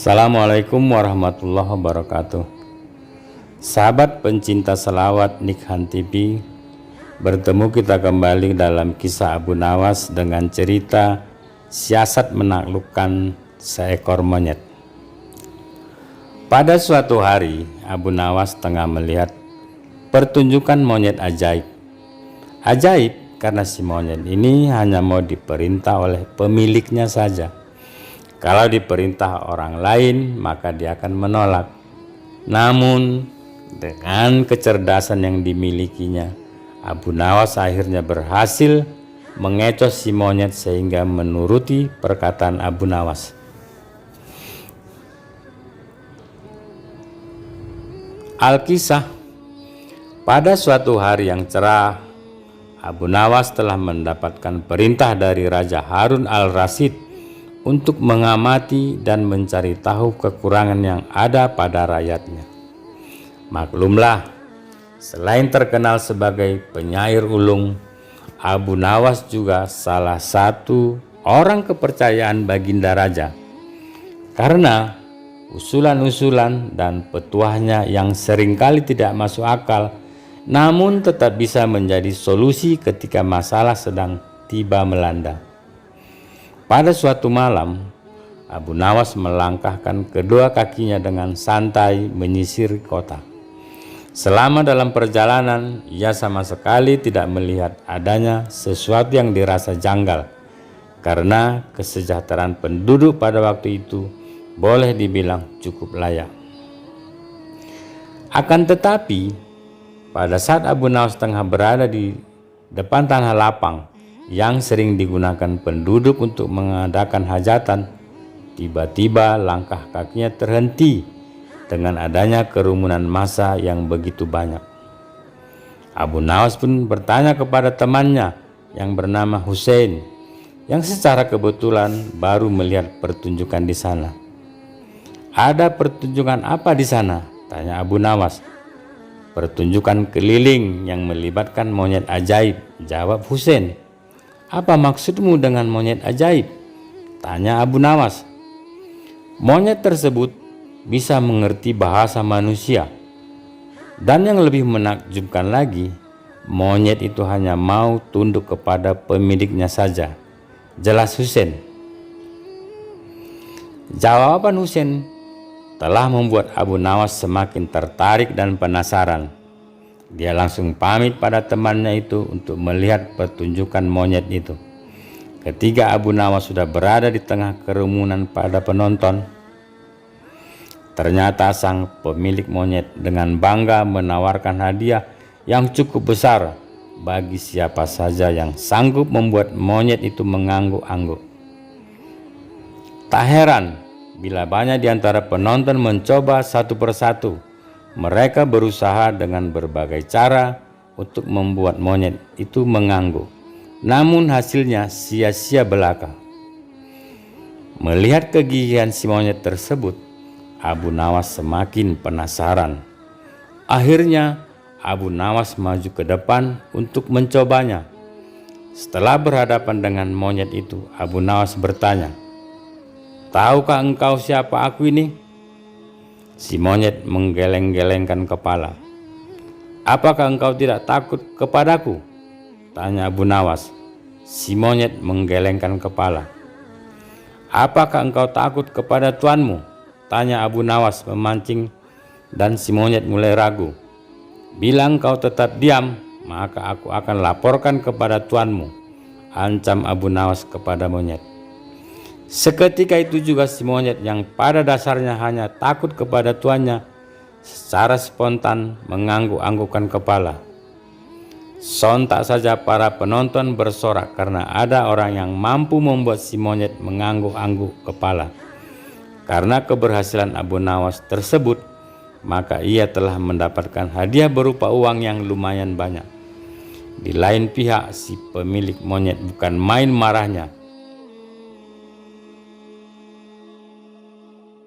Assalamualaikum warahmatullahi wabarakatuh. Sahabat pencinta selawat Nikhan TV, bertemu kita kembali dalam kisah Abu Nawas dengan cerita siasat menaklukkan seekor monyet. Pada suatu hari, Abu Nawas tengah melihat pertunjukan monyet ajaib. Ajaib karena si monyet ini hanya mau diperintah oleh pemiliknya saja. Kalau diperintah orang lain, maka dia akan menolak. Namun, dengan kecerdasan yang dimilikinya, Abu Nawas akhirnya berhasil mengecoh si monyet sehingga menuruti perkataan Abu Nawas. Alkisah, pada suatu hari yang cerah, Abu Nawas telah mendapatkan perintah dari Raja Harun al-Rasyid untuk mengamati dan mencari tahu kekurangan yang ada pada rakyatnya. Maklumlah, selain terkenal sebagai penyair ulung, Abu Nawas juga salah satu orang kepercayaan Baginda Raja. Karena usulan-usulan dan petuahnya yang seringkali tidak masuk akal, namun tetap bisa menjadi solusi ketika masalah sedang tiba melanda. Pada suatu malam, Abu Nawas melangkahkan kedua kakinya dengan santai menyisir kota. Selama dalam perjalanan, ia sama sekali tidak melihat adanya sesuatu yang dirasa janggal, karena kesejahteraan penduduk pada waktu itu boleh dibilang cukup layak. Akan tetapi, pada saat Abu Nawas tengah berada di depan tanah lapang yang sering digunakan penduduk untuk mengadakan hajatan, tiba-tiba langkah kakinya terhenti dengan adanya kerumunan massa yang begitu banyak. Abu Nawas pun bertanya kepada temannya yang bernama Hussein, yang secara kebetulan baru melihat pertunjukan di sana. "Ada pertunjukan apa di sana?" tanya Abu Nawas. "Pertunjukan keliling yang melibatkan monyet ajaib," jawab Hussein. "Apa maksudmu dengan monyet ajaib?" tanya Abu Nawas. "Monyet tersebut bisa mengerti bahasa manusia. Dan yang lebih menakjubkan lagi, monyet itu hanya mau tunduk kepada pemiliknya saja," jelas Hussein. Jawaban Hussein telah membuat Abu Nawas semakin tertarik dan penasaran. Dia langsung pamit pada temannya itu untuk melihat pertunjukan monyet itu. Ketika Abu Nawas sudah berada di tengah kerumunan pada penonton, ternyata sang pemilik monyet dengan bangga menawarkan hadiah yang cukup besar bagi siapa saja yang sanggup membuat monyet itu mengangguk-angguk. Tak heran bila banyak di antara penonton mencoba satu persatu. Mereka berusaha dengan berbagai cara untuk membuat monyet itu mengangguk. Namun hasilnya sia-sia belaka. Melihat kegigihan si monyet tersebut, Abu Nawas semakin penasaran. Akhirnya Abu Nawas maju ke depan untuk mencobanya. Setelah berhadapan dengan monyet itu, Abu Nawas bertanya, "Tahukah engkau siapa aku ini?" Si monyet menggeleng-gelengkan kepala. "Apakah engkau tidak takut kepadaku?" tanya Abu Nawas. Si monyet menggelengkan kepala. "Apakah engkau takut kepada tuanmu?" tanya Abu Nawas memancing, dan si monyet mulai ragu. "Bila engkau tetap diam, maka aku akan laporkan kepada tuanmu," ancam Abu Nawas kepada monyet. Seketika itu juga si monyet yang pada dasarnya hanya takut kepada tuannya secara spontan mengangguk-anggukkan kepala. Sontak saja para penonton bersorak karena ada orang yang mampu membuat si monyet mengangguk-angguk kepala. Karena keberhasilan Abu Nawas tersebut, maka ia telah mendapatkan hadiah berupa uang yang lumayan banyak. Di lain pihak, si pemilik monyet bukan main marahnya.